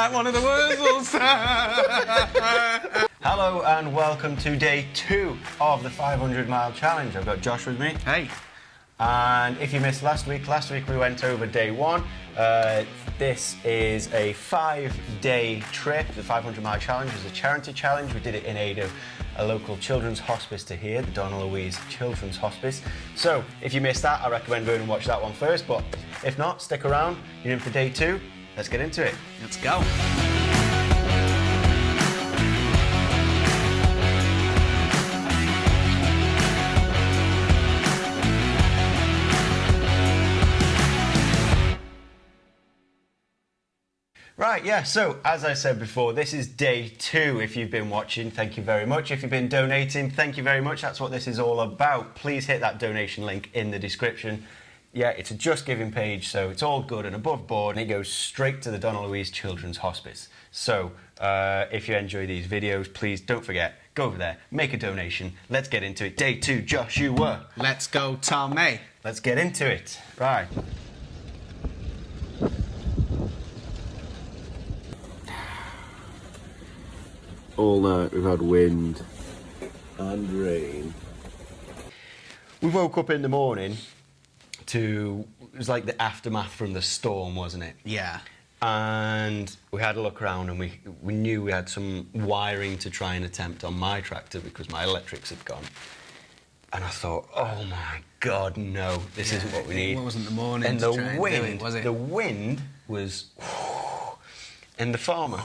like one of the Wurzels. Hello and welcome to day 2 of the 500 mile challenge. I've got Josh with me. Hey. And if you missed last week we went over day 1. This is a 5-day trip. The 500 mile challenge was a charity challenge. We did it in aid of a local children's hospice to here, the Donna Louise Children's Hospice. So if you missed that, I recommend going and watch that one first, but if not, stick around. You're in for day 2. Let's get into it. Let's go. Right, yeah, so as I said before, this is day 2. If you've been watching, thank you very much. If you've been donating, thank you very much. That's what this is all about. Please hit that donation link in the description. Yeah, it's a Just Giving page, so it's all good and above board, and it goes straight to the Donna Louise Children's Hospice. So, if you enjoy these videos, please don't forget, go over there, make a donation. Let's get into it. Day 2, Josh, you were. Let's go, Tommy. Let's get into it. Right. All night we've had wind and rain. We woke up in the morning to, it was like the aftermath from the storm, wasn't it? Yeah. And we had a look around and we knew we had some wiring to try and attempt on my tractor because my electrics had gone. And I thought, oh my God, no, this isn't what we need. It wasn't the morning and to the try and wind, do it, was it? The wind was, and the farmer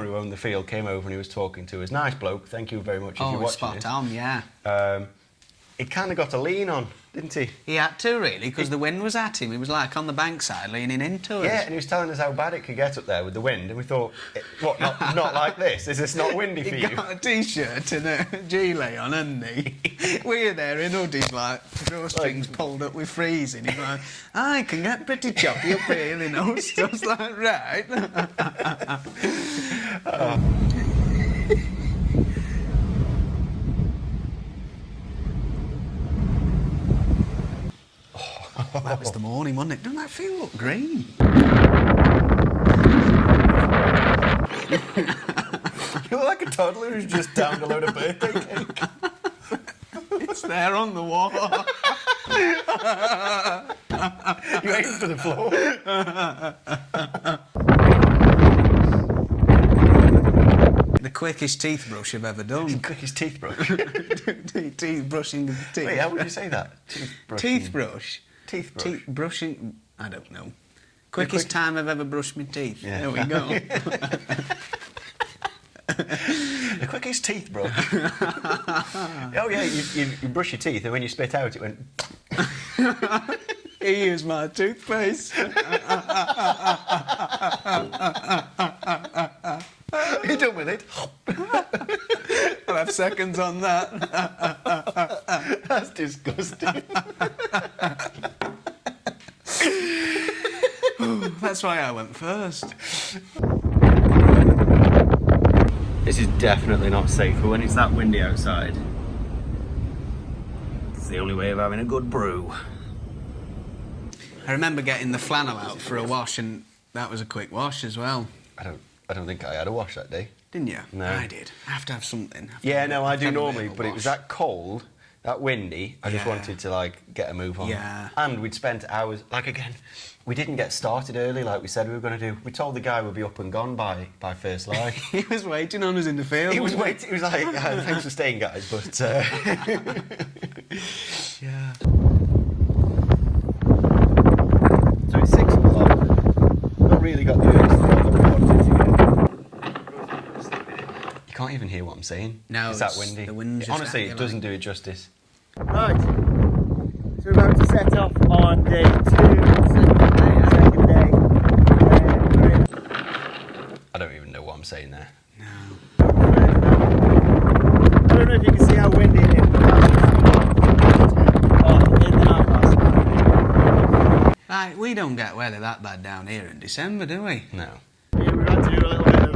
who owned the field came over and he was talking to us. Nice bloke, thank you very much if you're watching spot on, yeah. He kind of got a lean on, didn't he? He had to, really, because the wind was at him. He was like on the bankside leaning into us. Yeah, and he was telling us how bad it could get up there with the wind, and we thought, what, not like this? Is this not windy for you? He got a T-shirt and a gilet on, hadn't he? We're there in hoodies, like, drawstrings pulled up with freezing. He's like, I can get pretty choppy up here, you know, stuff's like, right. That was the morning, wasn't it? Doesn't that feel look green? You look like a toddler who's just downed a load of birthday cake. It's there on the wall. You're aiming for the floor. The quickest teeth brush I've ever done. The quickest teeth brush. Teeth brushing the teeth. Wait, how would you say that? Teeth brush. Teeth brush. Teeth brushing. I don't know. Quickest time I've ever brushed my teeth. Yeah. There we go. The quickest teeth brush. Oh yeah, you brush your teeth and when you spit out it went. He used my toothpaste. You done with it? I'll have seconds on that. That's disgusting. That's why I went first. This is definitely not safe for when it's that windy outside. It's the only way of having a good brew. I remember getting the flannel out for a wash, and that was a quick wash as well. I don't think I had a wash that day. Didn't you? No. I did. I have to have something. Yeah, no, I do Have a bit normally, of a but it was wash. that cold, that windy, I just Yeah. wanted to, like, get a move on. Yeah. And we'd spent hours, like, again, we didn't get started early like we said we were going to do. We told the guy we'd be up and gone by first light. He was waiting on us in the field. He was waiting, he was like, thanks for staying, guys, but... Yeah. So it's 6 o'clock. Not really got the urge to drive up again. You can't even hear what I'm saying. No, it's that it's- windy. the wind's just Honestly, at you, it doesn't do it justice. Right, so we're about to set off on day 2, second day. I don't even know what I'm saying there. No. I don't know if you can see how windy it is. Oh, in and out last night. Right, we don't get weather that bad down here in December, do we? No. Yeah, we've had to do a little bit of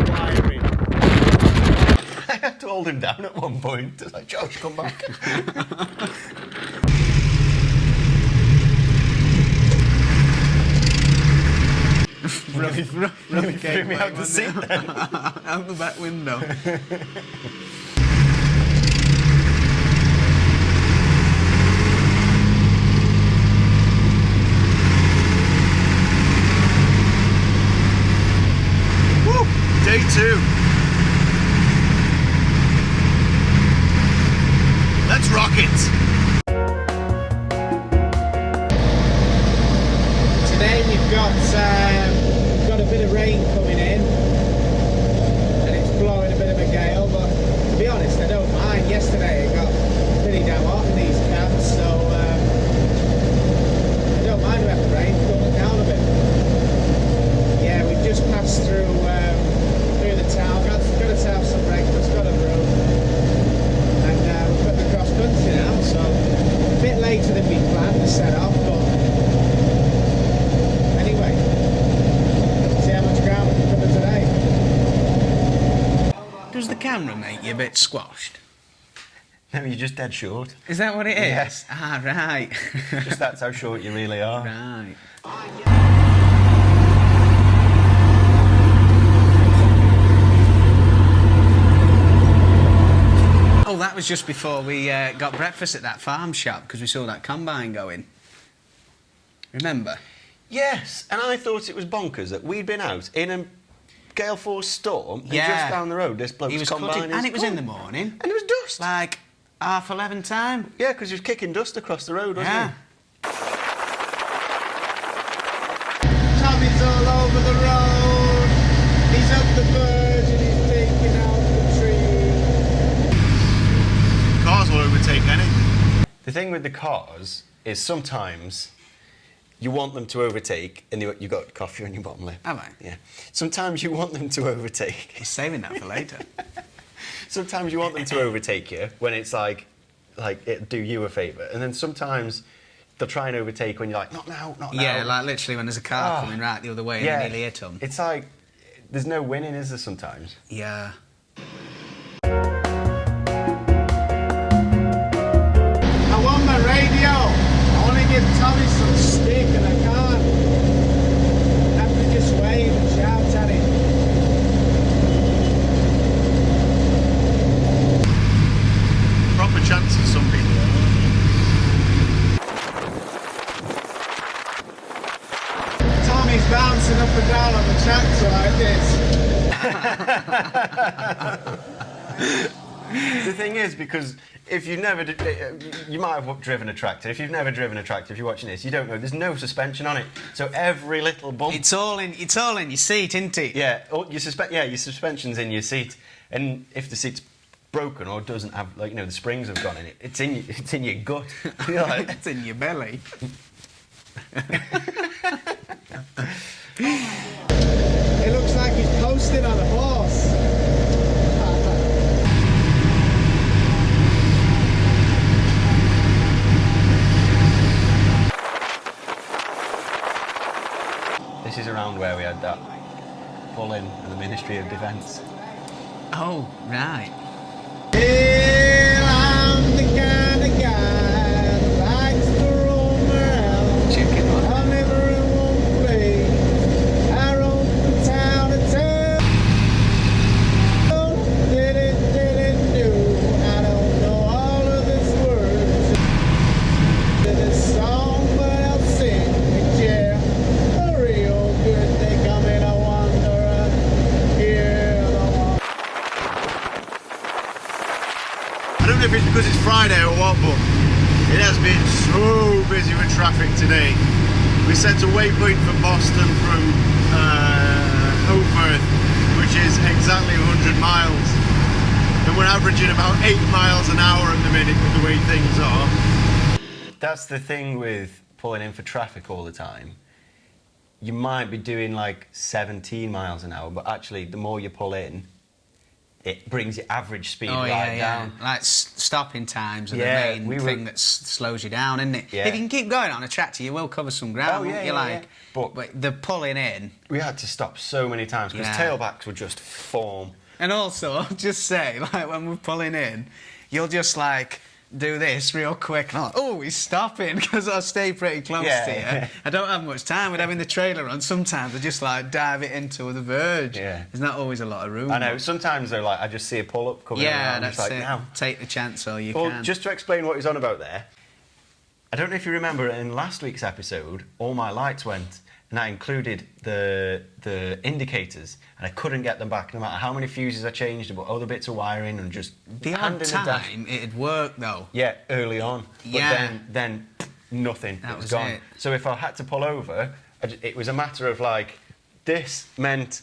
wiring. I had to hold him down at one point. I was like, Josh, come back. nearly threw me out the seat then. Out the back window. Woo! Day 2. Let's rock it. Today we've got a bit of rain coming in, and it's blowing a bit of a gale. But to be honest, I don't mind. Yesterday it got pretty damn hot in these camps, so I don't mind about the rain. Cool it down a bit. Yeah, we've just passed through the town. Got us have some breakfast. Got a room, and we're putting across country now. So a bit later than we planned to set off, but. Anyway, see how much ground we can cover today. Does the camera make you a bit squashed? No, you're just dead short. Is that what it is? Yes. Ah, right. Just that's how short you really are. Right. Oh, that was just before we got breakfast at that farm shop because we saw that combine going. Remember? Yes, and I thought it was bonkers that we'd been out in a gale force storm and Yeah. just down the road this bloke's He was combine cutting, is and it was in the gone. morning. And it was dust. Like 11:30 time. Yeah, because he was kicking dust across the road, wasn't Yeah. he? Tommy's all over the road. He's up the verge and he's taking out the tree. Cars will overtake anything. The thing with the cars is sometimes you want them to overtake, and you got coffee on your bottom lip. Have I? Yeah. Sometimes you want them to overtake. I'm saving that for later. Sometimes you want them to overtake you when it's like it'll do you a favour, and then sometimes they'll try and overtake when you're like, not now, not now. Yeah, like literally when there's a car Oh. coming right the other way and Yeah. you nearly hit them. It's like there's no winning, is there? Sometimes. Yeah. I want my radio. I want to give Tommy some stick and I can't. I have to just wave and shout at him. Proper chances, some people. Tommy's bouncing up and down on the tractor like this. The thing is, because if you've never, you might have driven a tractor. If you've never driven a tractor, if you're watching this, you don't know. There's no suspension on it, so every little bump. It's all in your seat, isn't it? Yeah, your suspension's in your seat, and if the seat's broken or doesn't have, like, the springs have gone in it, it's in your gut. You're like, It's in your belly. It looks like he's posted on a horse. this is around where we had that pull-in of the Ministry of Defence. Oh, right. Well, I'm the kind of guy that likes to roam around. Chicken one. I'm never in one place. I roam from town to town. Did it do? I don't know all of this words to this song, but I'll sing it, yeah. A real good thing coming, I wonder. Yeah, I don't know if it's because it's Friday or what, but it has been so busy with traffic today. We set a waypoint for Boston from Overtaking, which is exactly 100 miles. And we're averaging about 8 miles an hour at the minute with the way things are. That's the thing with pulling in for traffic all the time. You might be doing like 17 miles an hour, but actually the more you pull in, it brings your average speed down. Like stopping times are Yeah, the we main were- thing that slows you down, isn't it? Yeah. If you can keep going on a tractor, you will cover some ground, Oh, won't yeah, you? yeah, Like, yeah. but the pulling in. We had to stop so many times because Yeah. tailbacks would just form. And also, I'll just say, like, when we're pulling in, you'll just, like, do this real quick. And I'm like, oh, he's stopping, because I stay pretty close Yeah, to you. yeah. I don't have much time with having the trailer on. Sometimes I just like dive it into the verge. Yeah. There's not always a lot of room. I know, sometimes though, like, I just see a pull-up coming Yeah, around. that's It's like, it. now. Take the chance all you Well, can. just to explain what he's on about there, I don't know if you remember in last week's episode, all my lights went, and that included the indicators, and I couldn't get them back no matter how many fuses I changed, about other bits of wiring, and just The odd handing the dash. time, it'd work though. Yeah, early on. But Yeah. then nothing. That It was was gone. it. So if I had to pull over, it was a matter of like, this meant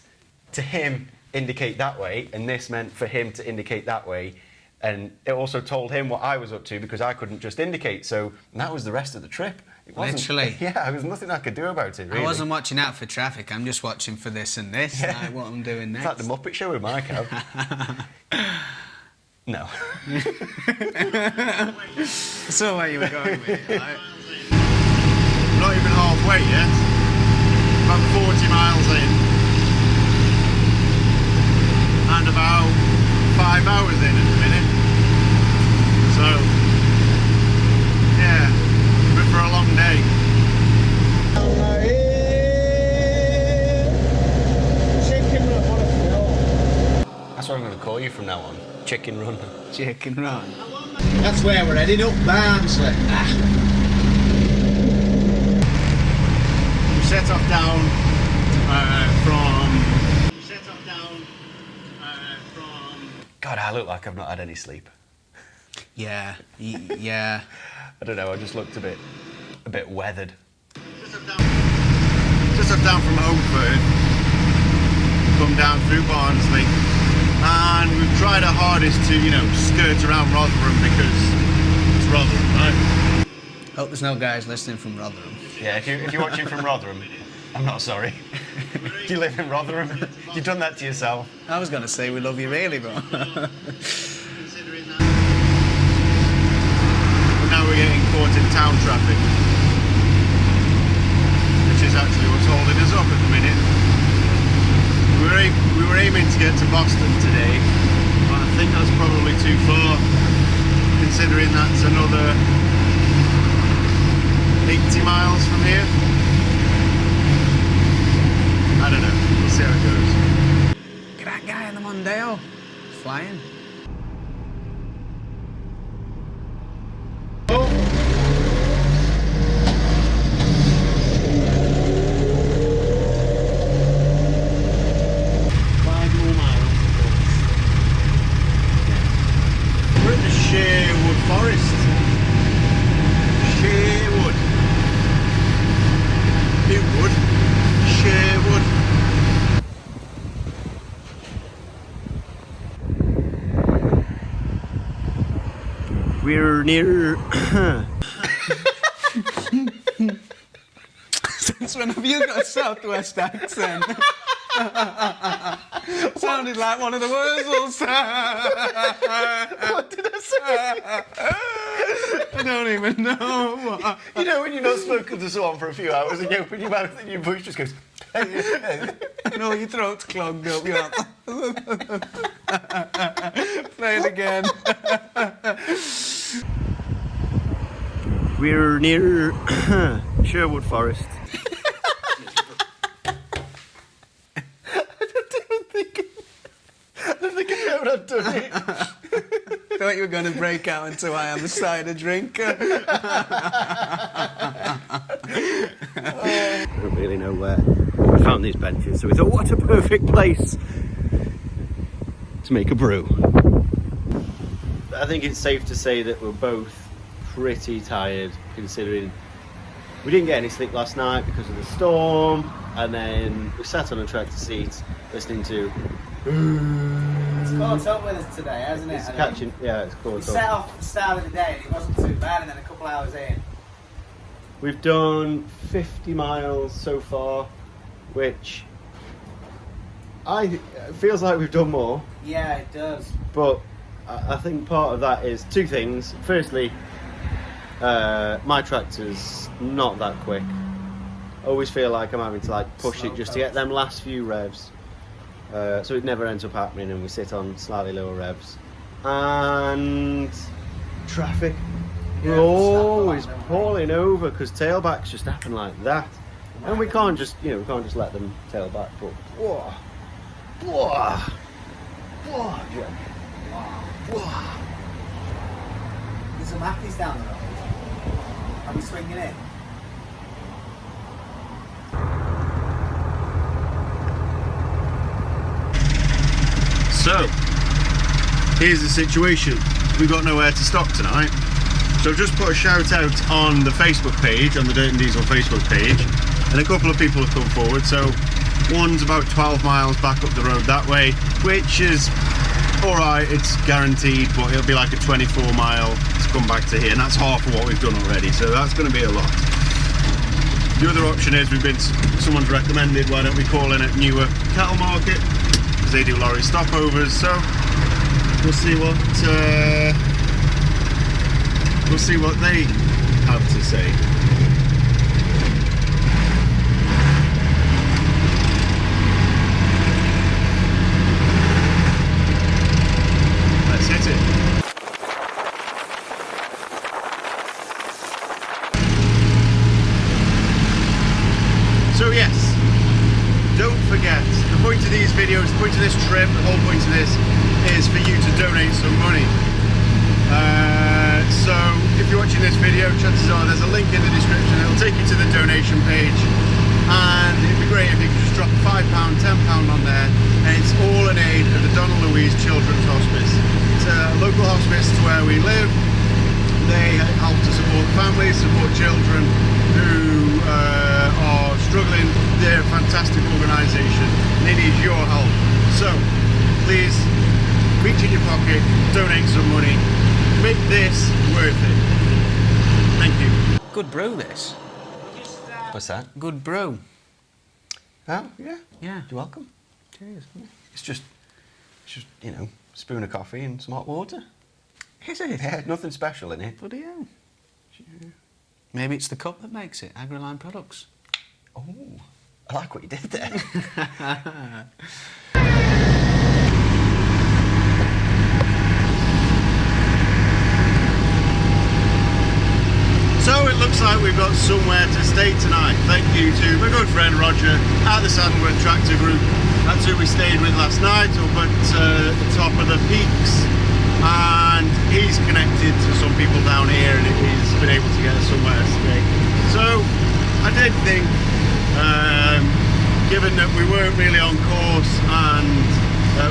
to him indicate that way, and this meant for him to indicate that way. And it also told him what I was up to, because I couldn't just indicate. So that was the rest of the trip. It wasn't, Literally. Yeah, there was nothing I could do about it, really. I wasn't watching out for traffic. I'm just watching for this and this, like what I'm doing It's next. like the Muppet Show with my cab. No. So where you were going with it, like? Not even halfway yet. About 40 miles in. And about 5 hours in at the minute. So, yeah, but for a long day. Chicken run, what a film. That's what I'm going to call you from now on. Chicken Run. Chicken run. That's where we're heading, up Barnsley. We set off down from... God, I look like I've not had any sleep. Yeah, yeah. I don't know, I just looked a bit weathered. Just up down from Homeford, come down through Barnsley, and we've tried our hardest to, you know, skirt around Rotherham because it's Rotherham, right? Hope there's no guys listening from Rotherham. Yeah, if you're watching from Rotherham, I'm not sorry. Do you live in Rotherham? You've done that to yourself. I was going to say we love you really, but... Considering that. But now we're getting caught in town traffic, which is actually what's holding us up at the minute. We were aiming to get to Boston today, but I think that's probably too far, considering that's another 80 miles from here. I don't know. We'll see how it goes. Look at that guy in the Mondeo. Flying. We're at the Sherwood Forest. Sherwood. Newwood. Sherwood. We're near. Since when have you got a Southwest accent? Sounded like one of the Wurzels. What did I say? I don't even know. You know when you're not spoken to someone for a few hours and you open your mouth and your voice just goes... No, your throat's clogged up. You're like... Play it again. We're near Sherwood Forest. I don't think I know what I've done it. Thought you were going to break out into I am a cider drinker. I don't really know where we found these benches, so we thought, what a perfect place to make a brew. I think it's safe to say that we're both pretty tired, considering we didn't get any sleep last night because of the storm, and then we sat on a tractor seat listening to... It's caught up with us today, hasn't it? It's catching, yeah, it's caught We set up. off at the start of the day and it wasn't too bad, and then a couple hours in. We've done 50 miles so far, which feels like we've done more, Yeah, it does. but I think part of that is two things. Firstly, my tractor's not that quick. I always feel like I'm having to like push it just to get them last few revs. So it never ends up happening and we sit on slightly lower revs. And traffic. We're always pulling over because tailbacks just happen like that, and we can't just let them tail back. But whoa, whoa, whoa, Jack. Whoa. There's some Mackies down the road. Are we swinging in? So, here's the situation. We've got nowhere to stop tonight. So I've just put a shout out on the Facebook page, on the Dirt and Diesel Facebook page, and a couple of people have come forward. So one's about 12 miles back up the road that way, which is alright, it's guaranteed, but it'll be like a 24 mile to come back to here, and that's half of what we've done already, so that's going to be a lot. The other option is someone's recommended, why don't we call in at Newark Cattle Market, because they do lorry stopovers, so we'll see what they have to say. Let's hit it. So yes, don't forget, the point of these videos, the point of this trip, the whole point of this is for you to donate some money. So if you're watching this video, chances are there's a link in the description. It'll take you to the donation page, and it'd be great if you could just drop £5, £10 on there, and it's all in aid of the Donna Louise Children's Hospice. It's a local hospice to where we live. They help to support families, support children who are struggling. They're a fantastic organisation, and they need your help. So please reach in your pocket, donate some money, make this worth it. Thank you. Good brew, this. What's that? Good brew. Oh, yeah. Yeah. You're welcome. Cheers. It's just, you know, a spoon of coffee and some hot water. Is it? Yeah, nothing special in it. Bloody hell. Maybe it's the cup that makes it. Agriline Products. Oh, I like what you did there. So it looks like we've got somewhere to stay tonight. Thank you to my good friend Roger at the Sandworth Tractor Group. That's who we stayed with last night up at the top of the peaks. And he's connected to some people down here, and he's been able to get us somewhere to stay. So I did think, given that we weren't really on course and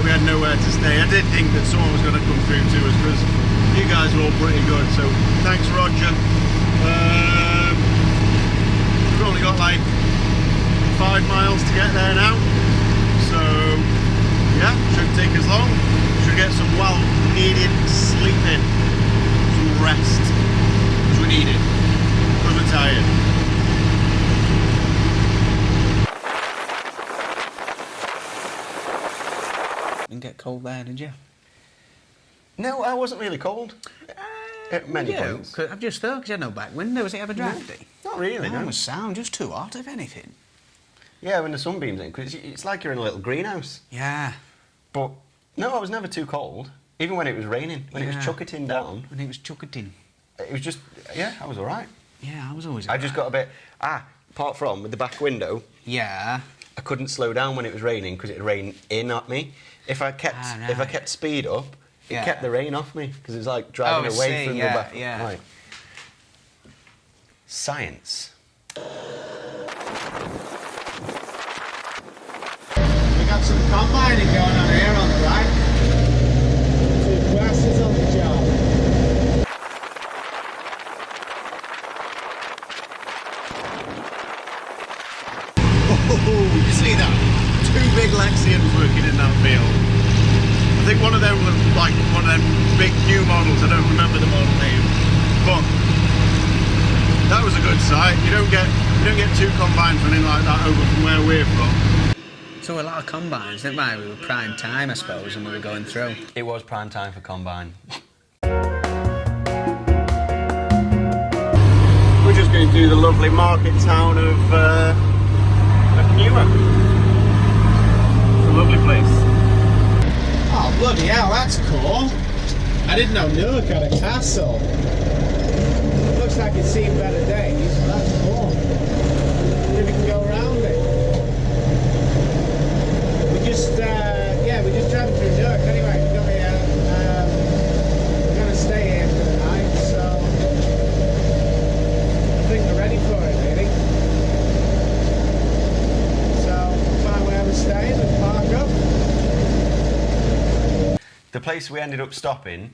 we had nowhere to stay, I did think that someone was going to come through to us, because you guys are all pretty good. So thanks, Roger. We've only got like 5 miles to get there now, so yeah, shouldn't take as long. Should get some well needed sleep in, some rest, because we need it, because we're tired. Didn't get cold there, did you? No, I wasn't really cold. At many points. I've just thought, because you had no back window, was it ever drafty? Not really, No, no. it was sound, just too hot, if anything. Yeah, when the sun beams in, because it's like you're in a little greenhouse. Yeah. But no, I was never too cold. Even when it was raining, when it was chucketing down. When it was chucketing. It was just, yeah, I was all right. Yeah, I was always I just got a bit, apart from with the back window, Yeah. I couldn't slow down when it was raining because it'd rain in at me. If I kept speed up, it kept the rain off me, because it was like driving away from the back. Yeah. Right. Science. We got some combining going on here on the right. 2 glasses on the job. Oh, you see that? 2 big Lexians working in that field. I think one of them was like one of them big new models. I don't remember the model name, but that was a good sight. You don't get 2 combines running like that over from where we're from. So a lot of combines, didn't we? We were prime time, I suppose, when we were going through. It was prime time for combine. We're just going through the lovely market town of Newark. It's a lovely place. Oh, bloody hell, that's cool. I didn't know Newark had a castle. Looks like it's seen better days. That's cool. Maybe we can go around it. We just drove through Newark anyway. We got here. We're gonna stay here for the night, so I think we're ready for it, really. So find where we're staying and park up. The place we ended up stopping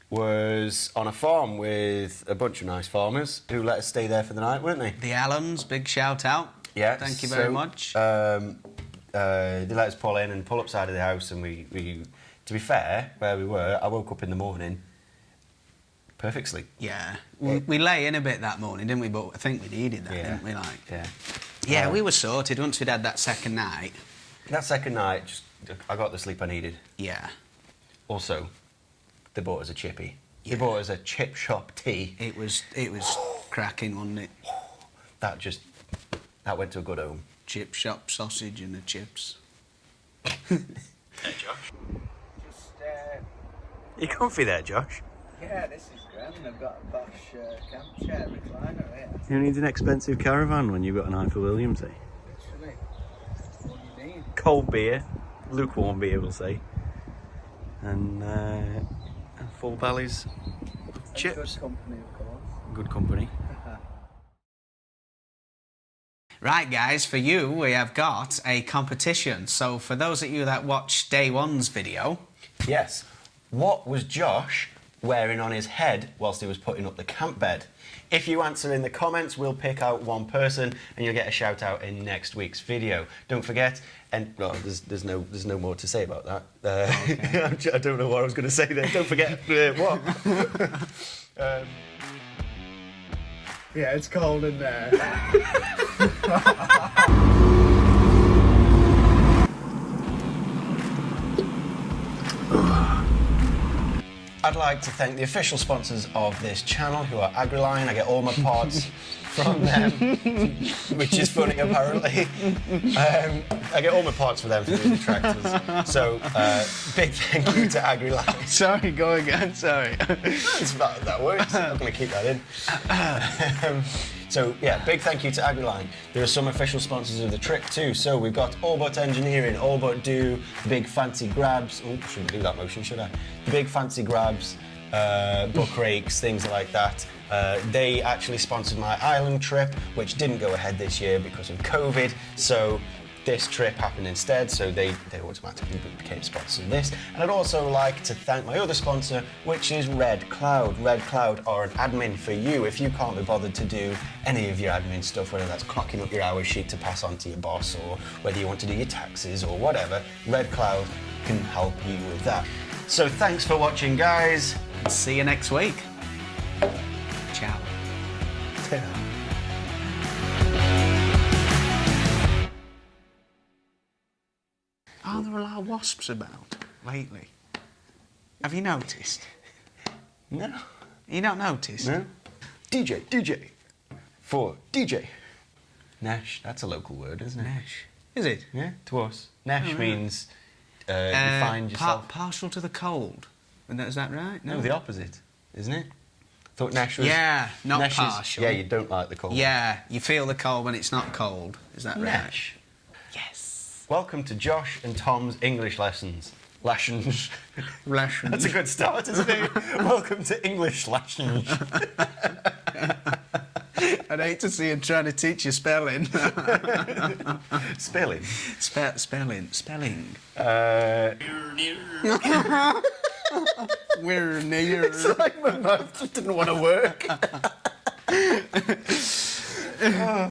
was on a farm with a bunch of nice farmers who let us stay there for the night, weren't they? The Allens, big shout out. Yeah. Thank you very much. They let us pull in and pull up side of the house, and we to be fair, where we were, I woke up in the morning, perfect sleep. Yeah. We lay in a bit that morning, didn't we? But I think we needed that, didn't we? Yeah, we were sorted once we'd had that second night. That second night, I got the sleep I needed. Yeah. Also, they bought us a chippy. Yeah. They bought us a chip shop tea. It was cracking, wasn't it? That went to a good home. Chip shop sausage and the chips. Hey, Josh. You comfy there, Josh? Yeah, this is grand. I've got a Bosch camp chair recliner here. Who needs an expensive caravan when you've got an eye for Williams, eh? Literally. What do you need? Cold beer, lukewarm beer, we'll say. And full bellies of chips. Good company, of course. Good company. Right, guys, for you, we have got a competition. So for those of you that watched day one's video... Yes. What was Josh wearing on his head whilst he was putting up the camp bed? If you answer in the comments, we'll pick out one person and you'll get a shout out in next week's video. Don't forget, and well, there's no more to say about that. Okay. I don't know what I was going to say there. Don't forget what. Yeah, it's cold in there. I'd like to thank the official sponsors of this channel, who are Agriline. I get all my parts from them, which is funny apparently. I get all my parts for them for the tractors. So, big thank you to Agriline. Sorry, go again, sorry. That works. I'm going to keep that in. So, yeah, big thank you to Agriline. There are some official sponsors of the trip too. So we've got All But Engineering, All But Do, Big Fancy Grabs. Oh, shouldn't do that motion, should I? The Big Fancy Grabs, book rakes, things like that. They actually sponsored my island trip, which didn't go ahead this year because of COVID. So this trip happened instead, so they automatically became sponsors of this. And I'd also like to thank my other sponsor, which is Red Cloud. Red Cloud are an admin for you if you can't be bothered to do any of your admin stuff, whether that's clocking up your hours sheet to pass on to your boss, or whether you want to do your taxes or whatever. Red Cloud can help you with that. So thanks for watching, guys. See you next week. Ciao. Are there a lot of wasps about lately? Have you noticed? No. You not noticed? No. DJ. For DJ. Nash, that's a local word, isn't it? Nash. Is it? Yeah, to us. Nash means you find yourself... partial to the cold. Is that right? No, the opposite, isn't it? Thought Nash was... Yeah, not Nash partial. Yeah, you don't like the cold. Yeah, you feel the cold when it's not cold. Is that right? Nash. Yes. Welcome to Josh and Tom's English lessons. Lessons. Lessons. That's a good start, isn't it? Welcome to English lessons. I'd hate to see him trying to teach you spelling. Spelling? Spelling. We're near. It's like my mouth just didn't want to work.